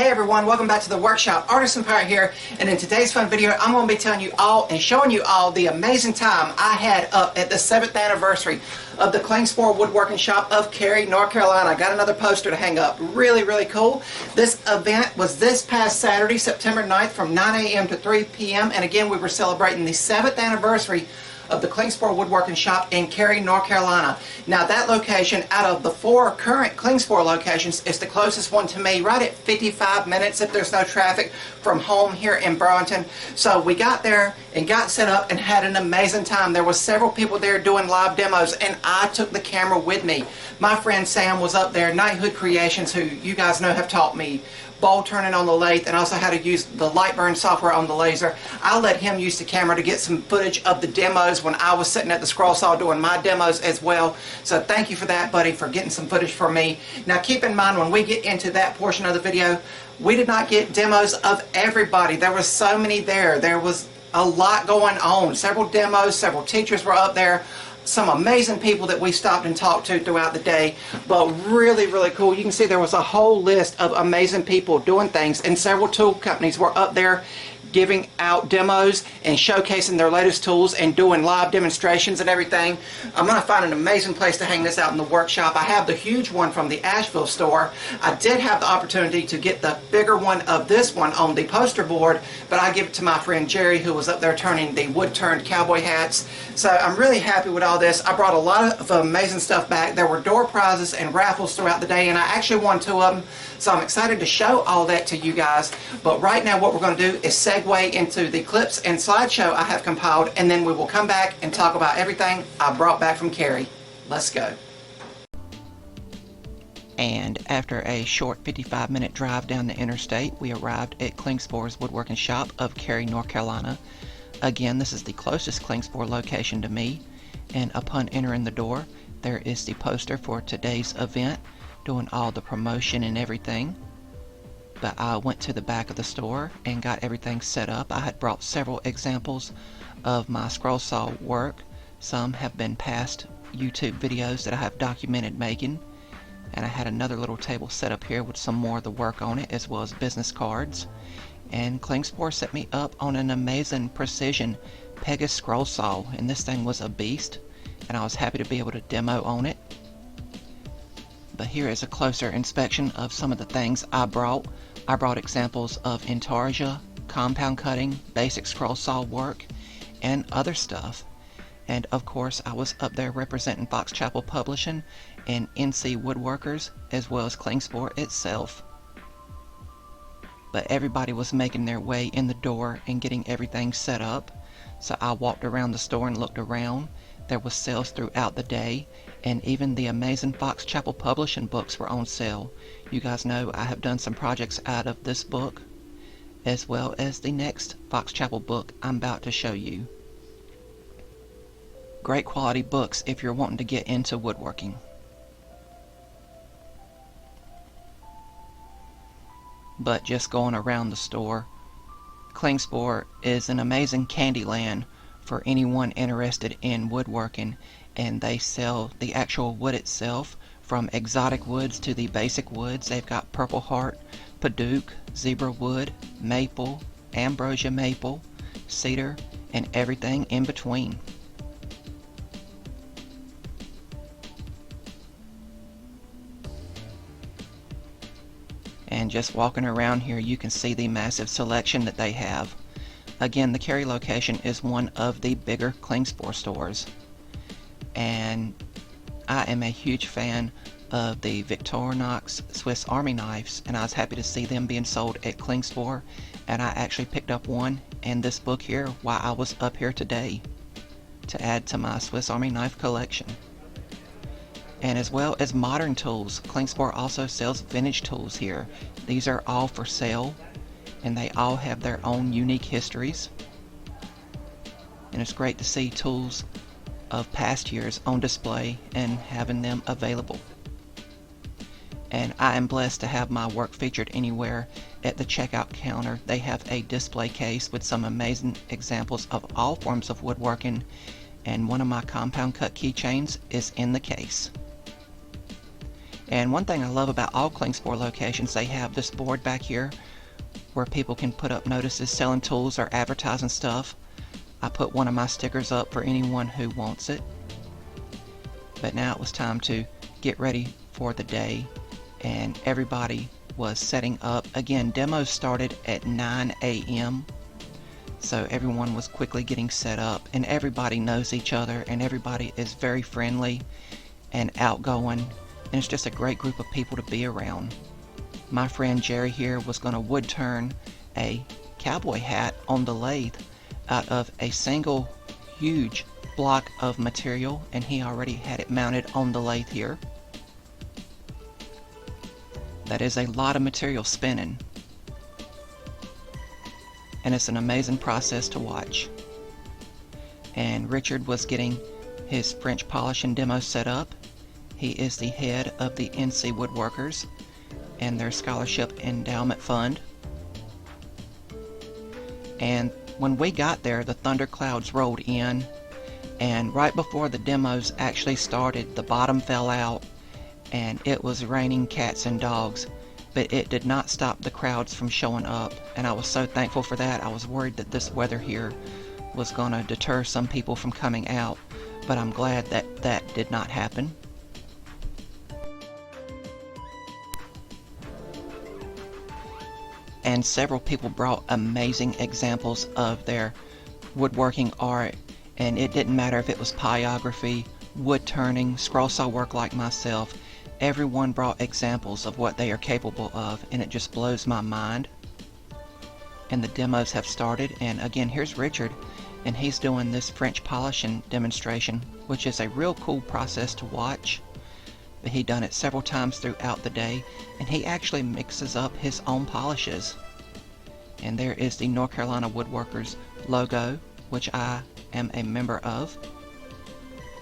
Hey everyone, welcome back to the workshop. Artisan Pirate here, and in today's fun video I'm going to be telling you all and showing you all the amazing time I had up at the 7th anniversary of the Klingspor Woodworking Shop of Cary, North Carolina. I got another poster to hang up. Really cool. This event was this past Saturday, September 9th from 9 a.m. to 3 p.m. and again we were celebrating the 7th anniversary of the Klingspor Woodworking Shop in Cary, North Carolina. Now that location, out of the 4 current Klingspor locations, is the closest one to me, right at 55 minutes if there's no traffic from home here in Burlington. So we got there and got set up and had an amazing time. There was several people there doing live demos and I took the camera with me. My friend Sam was up there, Knighthood Creations, who you guys know have taught me bowl turning on the lathe and also how to use the Lightburn software on the laser. I let him use the camera to get some footage of the demos when I was sitting at the scroll saw doing my demos as well. So thank you for that, buddy, for getting some footage for me. Now keep in mind, when we get into that portion of the video, we did not get demos of everybody. There were so many there. There was a lot going on. Several demos, several teachers were up there. Some amazing people that we stopped and talked to throughout the day, but really cool. You can see there was a whole list of amazing people doing things, and several tool companies were up there giving out demos and showcasing their latest tools and doing live demonstrations and everything. I'm going to find an amazing place to hang this out in the workshop. I have the huge one from the Asheville store. I did have the opportunity to get the bigger one of this one on the poster board, but I give it to my friend Jerry, who was up there turning the wood-turned cowboy hats. So I'm really happy with all this. I brought a lot of amazing stuff back. There were door prizes and raffles throughout the day, and I actually won 2 of them. So I'm excited to show all that to you guys. But right now what we're going to do is segue into the clips and slideshow I have compiled, and then we will come back and talk about everything I brought back from Cary. Let's go. And after a short 55-minute drive down the interstate, we arrived at Klingspor's Woodworking Shop of Cary, North Carolina. Again, this is the closest Klingspor location to me, and upon entering the door, there is the poster for today's event, doing all the promotion and everything. But I went to the back of the store and got everything set up. I had brought several examples of my scroll saw work. Some have been past YouTube videos that I have documented making. And I had another little table set up here with some more of the work on it, as well as business cards. And Klingspor set me up on an amazing precision Pegasus scroll saw, and this thing was a beast, and I was happy to be able to demo on it. But here is a closer inspection of some of the things I brought. I brought examples of intarsia, compound cutting, basic scroll saw work, and other stuff. And of course I was up there representing Fox Chapel Publishing and NC Woodworkers, as well as Klingspor itself. But everybody was making their way in the door and getting everything set up. So I walked around the store and looked around. There was sales throughout the day, and even the amazing Fox Chapel Publishing books were on sale. You guys know I have done some projects out of this book, as well as the next Fox Chapel book I'm about to show you. Great quality books if you're wanting to get into woodworking. But just going around the store, Klingspor is an amazing candy land for anyone interested in woodworking, and they sell the actual wood itself, from exotic woods to the basic woods. They've got Purple Heart, Padauk, Zebra Wood, Maple, Ambrosia Maple, Cedar, and everything in between. And just walking around here, you can see the massive selection that they have. Again, the Cary location is one of the bigger Klingspor stores, and I am a huge fan of the Victorinox Swiss Army knives, and I was happy to see them being sold at Klingspor, and I actually picked up one and this book here while I was up here today to add to my Swiss Army knife collection. And as well as modern tools, Klingspor also sells vintage tools here. These are all for sale, and they all have their own unique histories. And it's great to see tools of past years on display and having them available. And I am blessed to have my work featured anywhere. At the checkout counter, they have a display case with some amazing examples of all forms of woodworking, and one of my compound cut keychains is in the case. And one thing I love about all Klingspor locations, they have this board back here where people can put up notices selling tools or advertising stuff. I put one of my stickers up for anyone who wants it. But now it was time to get ready for the day, and everybody was setting up. Again, demos started at 9 a.m. so everyone was quickly getting set up, and everybody knows each other, and everybody is very friendly and outgoing, and it's just a great group of people to be around. My friend Jerry here was going to wood turn a cowboy hat on the lathe out of a single huge block of material, and he already had it mounted on the lathe here. That is a lot of material spinning, and it's an amazing process to watch. And Richard was getting his French polishing demo set up. He is the head of the NC Woodworkers and their Scholarship Endowment Fund. And when we got there, the thunderclouds rolled in, and right before the demos actually started, the bottom fell out and it was raining cats and dogs, but it did not stop the crowds from showing up, and I was so thankful for that. I was worried that this weather here was going to deter some people from coming out, but I'm glad that that did not happen. And several people brought amazing examples of their woodworking art, and it didn't matter if it was pyrography, wood turning, scroll saw work like myself. Everyone brought examples of what they are capable of, and it just blows my mind. And the demos have started, and again, here's Richard, and he's doing this French polishing demonstration, which is a real cool process to watch. But he done it several times throughout the day, and he actually mixes up his own polishes. And there is the North Carolina Woodworkers logo, which I am a member of.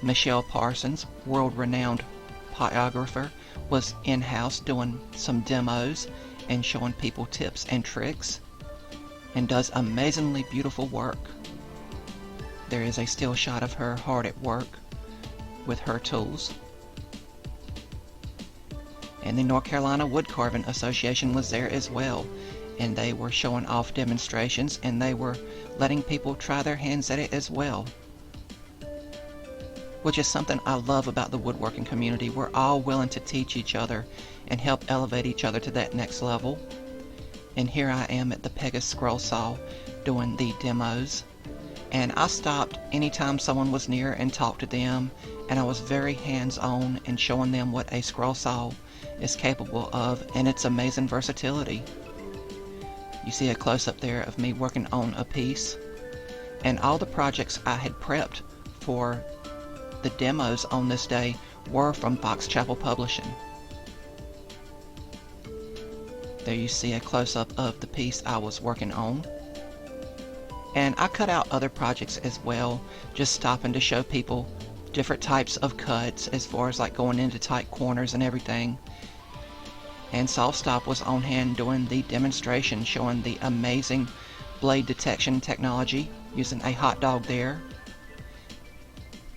Michelle Parsons, world-renowned pyrographer, was in-house doing some demos and showing people tips and tricks, and does amazingly beautiful work. There is a still shot of her hard at work with her tools. And the North Carolina Wood Carving Association was there as well, and they were showing off demonstrations, and they were letting people try their hands at it as well, which is something I love about the woodworking community. We're all willing to teach each other and help elevate each other to that next level. And here I am at the Pegasus scroll saw doing the demos, and I stopped anytime someone was near and talked to them, and I was very hands-on and showing them what a scroll saw is capable of, and its amazing versatility. You see a close-up there of me working on a piece, and all the projects I had prepped for the demos on this day were from Fox Chapel Publishing. There you see a close-up of the piece I was working on. And I cut out other projects as well, just stopping to show people different types of cuts as far as like going into tight corners and everything. And Soft Stop was on hand doing the demonstration, showing the amazing blade detection technology using a hot dog there.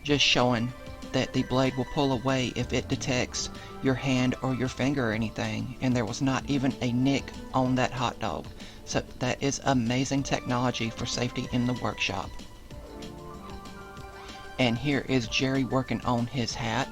Just showing that the blade will pull away if it detects your hand or your finger or anything, and there was not even a nick on that hot dog. So that is amazing technology for safety in the workshop. And here is Jerry working on his hat.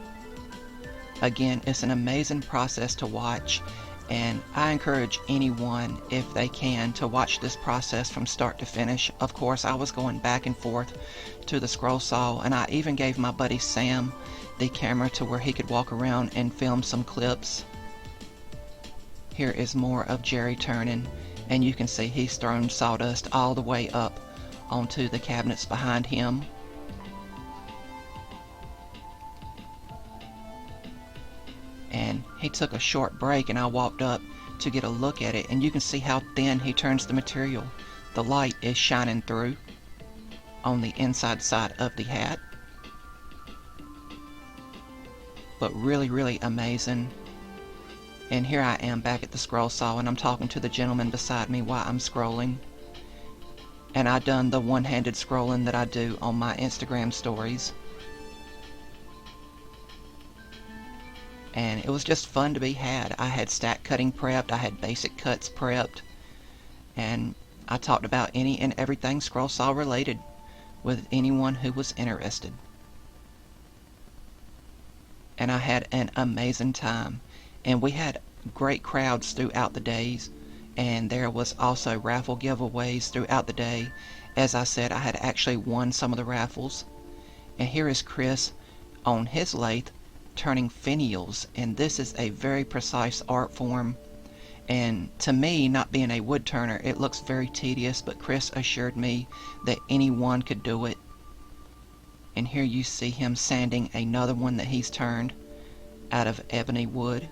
Again, it's an amazing process to watch, and I encourage anyone, if they can, to watch this process from start to finish. Of course, I was going back and forth to the scroll saw, and I even gave my buddy Sam the camera to where he could walk around and film some clips. Here is more of Jerry turning, and you can see he's thrown sawdust all the way up onto the cabinets behind him. And he took a short break, and I walked up to get a look at it, and you can see how thin he turns the material. The light is shining through on the inside side of the hat. But really amazing. And here I am back at the scroll saw, and I'm talking to the gentleman beside me while I'm scrolling. And I done the one-handed scrolling that I do on my Instagram stories. and it was just fun to be had. I had stack cutting prepped, I had basic cuts prepped, and I talked about any and everything scroll saw related with anyone who was interested. And I had an amazing time, and we had great crowds throughout the days, and there was also raffle giveaways throughout the day. As I said, I had actually won some of the raffles. And here is Chris on his lathe turning finials, and this is a very precise art form, and to me, not being a wood turner, it looks very tedious, but Chris assured me that anyone could do it. And here you see him sanding another one that he's turned out of ebony wood.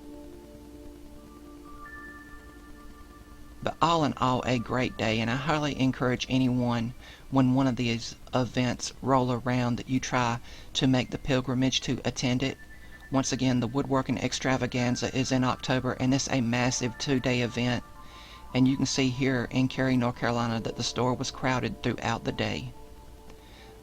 But all in all, a great day, and I highly encourage anyone, when one of these events roll around, that you try to make the pilgrimage to attend it. Once again, the Woodworking Extravaganza is in October, and it's a massive 2-day event. And you can see here in Cary, North Carolina, that the store was crowded throughout the day.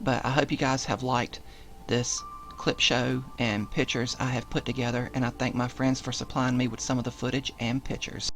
But I hope you guys have liked this clip show and pictures I have put together, and I thank my friends for supplying me with some of the footage and pictures.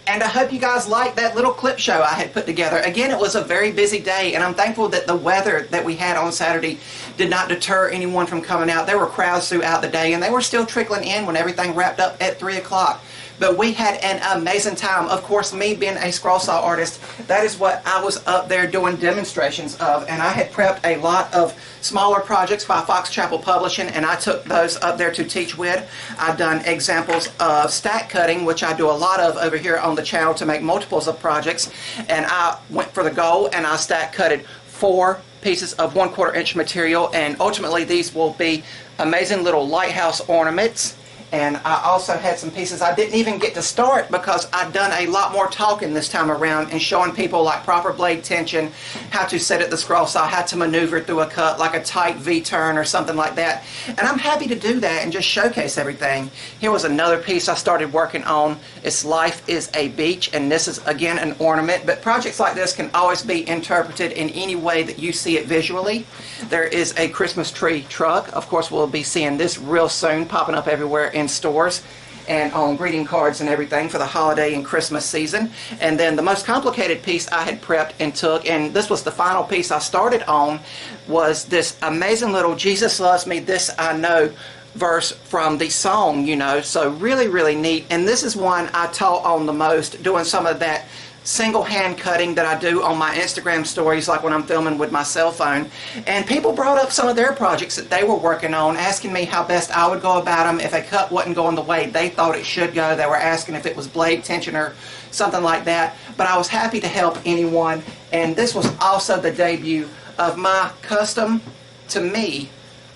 And I hope you guys liked that little clip show I had put together. Again, it was a very busy day, and I'm thankful that the weather that we had on Saturday did not deter anyone from coming out. There were crowds throughout the day, and they were still trickling in when everything wrapped up at 3 o'clock. But we had an amazing time. Of course, me being a scroll saw artist, that is what I was up there doing demonstrations of. And I had prepped a lot of smaller projects by Fox Chapel Publishing, and I took those up there to teach with. I've done examples of stack cutting, which I do a lot of over here on the channel to make multiples of projects. And I went for the goal, and I stack cutted 4 pieces of 1/4 inch material, and ultimately these will be amazing little lighthouse ornaments. And I also had some pieces I didn't even get to start because I'd done a lot more talking this time around and showing people like proper blade tension, how to set at the scroll saw, how to maneuver through a cut like a tight V-turn or something like that. And I'm happy to do that and just showcase everything. Here was another piece I started working on. Its life is a beach, and this is again an ornament, but projects like this can always be interpreted in any way that you see it visually. There is a Christmas tree truck. Of course, we'll be seeing this real soon, popping up everywhere in stores and on greeting cards and everything for the holiday and Christmas season. And then the most complicated piece I had prepped and took, and this was the final piece I started on, was this amazing little "Jesus loves me, this I know" verse from the song, you know. So really, really neat. And this is one I taught on the most, doing some of that single hand cutting that I do on my Instagram stories, like when I'm filming with my cell phone. And people brought up some of their projects that they were working on, asking me how best I would go about them if a cut wasn't going the way they thought it should go. They were asking if it was blade tension or something like that. But I was happy to help anyone. And this was also the debut of my custom, to me,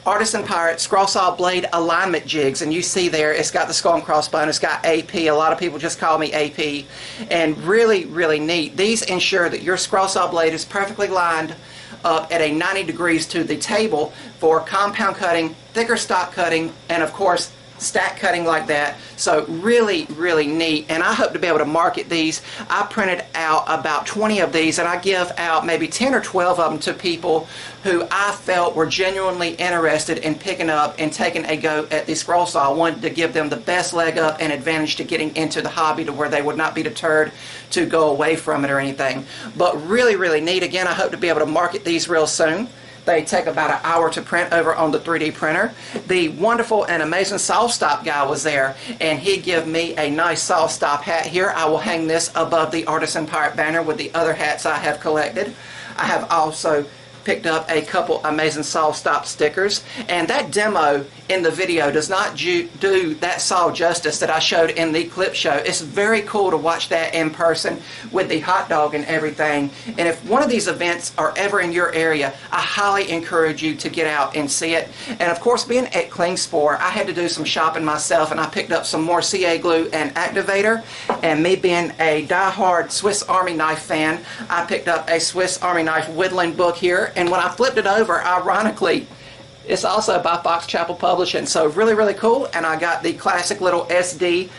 Artisan Pirate scroll saw blade alignment jigs, and you see there it's got the skull and crossbone, it's got AP. A lot of people just call me AP, and really, really neat. These ensure that your scroll saw blade is perfectly lined up at a 90 degrees to the table for compound cutting, thicker stock cutting, and of course stack cutting like that. So really, really neat, and I hope to be able to market these. I printed out about 20 of these, and I give out maybe 10 or 12 of them to people who I felt were genuinely interested in picking up and taking a go at the scroll saw. I wanted to give them the best leg up and advantage to getting into the hobby, to where they would not be deterred to go away from it or anything. But really, really neat. Again, I hope to be able to market these real soon. They take about an hour to print over on the 3D printer. The wonderful and amazing saw stop guy was there, and he gave me a nice saw stop hat here. I will hang this above the Artisan Pirate banner with the other hats I have collected. I have also picked up a couple amazing saw stop stickers, and that demo in the video does not do that saw justice that I showed in the clip show. It's very cool to watch that in person with the hot dog and everything. And if one of these events are ever in your area, I highly encourage you to get out and see it. And of course, being at Klingspor, I had to do some shopping myself, and I picked up some more CA glue and activator. And me being a die-hard Swiss Army knife fan, I picked up a Swiss Army knife whittling book here. And when I flipped it over, ironically, it's also by Fox Chapel Publishing. So really, really cool. And I got the classic little SD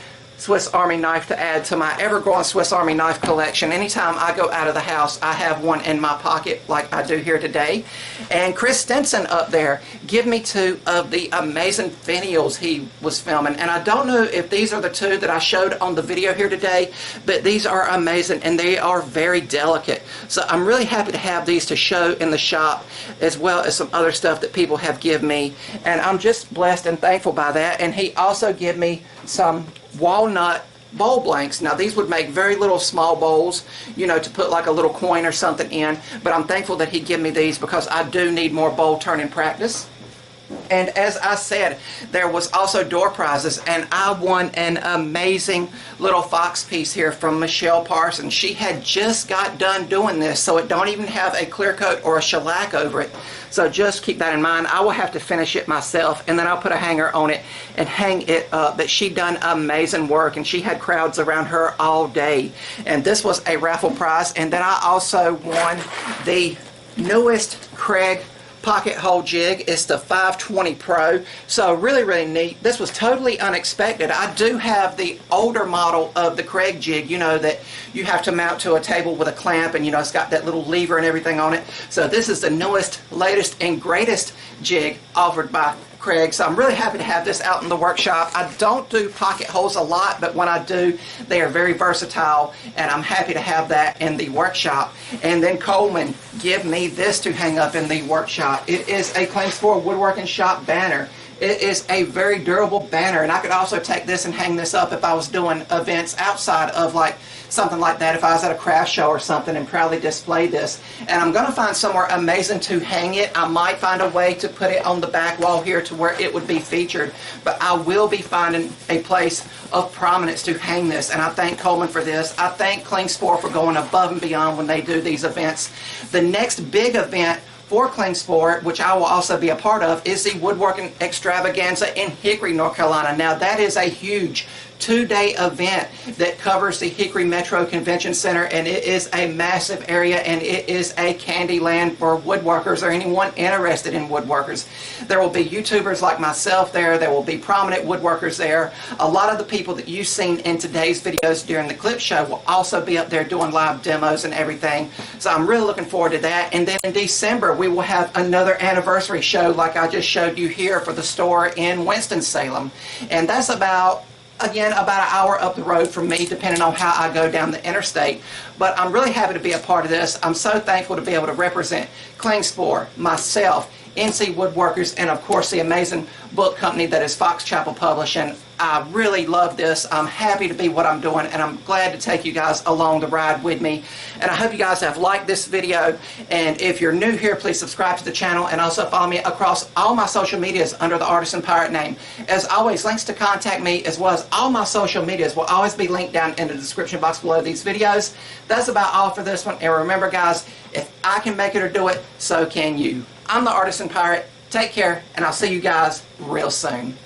Swiss Army knife to add to my ever-growing Swiss Army knife collection. Anytime I go out of the house, I have one in my pocket like I do here today. And Chris Stinson up there give me 2 of the amazing finials he was filming. And I don't know if these are the 2 that I showed on the video here today, but these are amazing and they are very delicate. So I'm really happy to have these to show in the shop, as well as some other stuff that people have given me. And I'm just blessed and thankful by that. And he also gave me some walnut bowl blanks. Now these would make very little small bowls, you know, to put like a little coin or something in, but I'm thankful that he gave me these because I do need more bowl turning practice. And as I said, there was also door prizes, and I won an amazing little fox piece here from Michelle Parsons. She had just got done doing this, so it don't even have a clear coat or a shellac over it. So just keep that in mind. I will have to finish it myself, and then I'll put a hanger on it and hang it up. But she done amazing work, and she had crowds around her all day. And this was a raffle prize. And then I also won the newest Craig pocket hole jig. It's the 520 Pro. So really neat. This was totally unexpected. I do have the older model of the Craig jig, you know, that you have to mount to a table with a clamp, and you know, it's got that little lever and everything on it. So this is the newest, latest, and greatest jig offered by Craig. So I'm really happy to have this out in the workshop. I don't do pocket holes a lot, but when I do, they are very versatile, and I'm happy to have that in the workshop. And then Coleman give me this to hang up in the workshop. It is a Klingspor Woodworking Shop banner. It is a very durable banner, and I could also take this and hang this up if I was doing events outside of like something like that, if I was at a craft show or something, and proudly display this. And I'm going to find somewhere amazing to hang it. I might find a way to put it on the back wall here to where it would be featured, but I will be finding a place of prominence to hang this, and I thank Coleman for this. I thank Klingspor for going above and beyond when they do these events. The next big event for Klingspor, which I will also be a part of, is the Woodworking Extravaganza in Hickory, North Carolina. Now that is a huge 2-day event that covers the Hickory Metro Convention Center, and it is a massive area, and it is a candy land for woodworkers or anyone interested in woodworkers. There will be YouTubers like myself there. There will be prominent woodworkers there. A lot of the people that you've seen in today's videos during the clip show will also be up there doing live demos and everything. So I'm really looking forward to that. And then in December, we will have another anniversary show like I just showed you here for the store in Winston-Salem. And that's about an hour up the road from me, depending on how I go down the interstate. But I'm really happy to be a part of this. I'm so thankful to be able to represent Klingspor, myself, NC Woodworkers, and of course the amazing book company that is Fox Chapel Publishing. I really love this. I'm happy to be what I'm doing, and I'm glad to take you guys along the ride with me. And I hope you guys have liked this video. And if you're new here, please subscribe to the channel, and also follow me across all my social medias under the Artisan Pirate name. As always, links to contact me as well as all my social medias will always be linked down in the description box below these videos. That's about all for this one. And remember guys, if I can make it or do it, so can you. I'm the Artisan Pirate. Take care, and I'll see you guys real soon.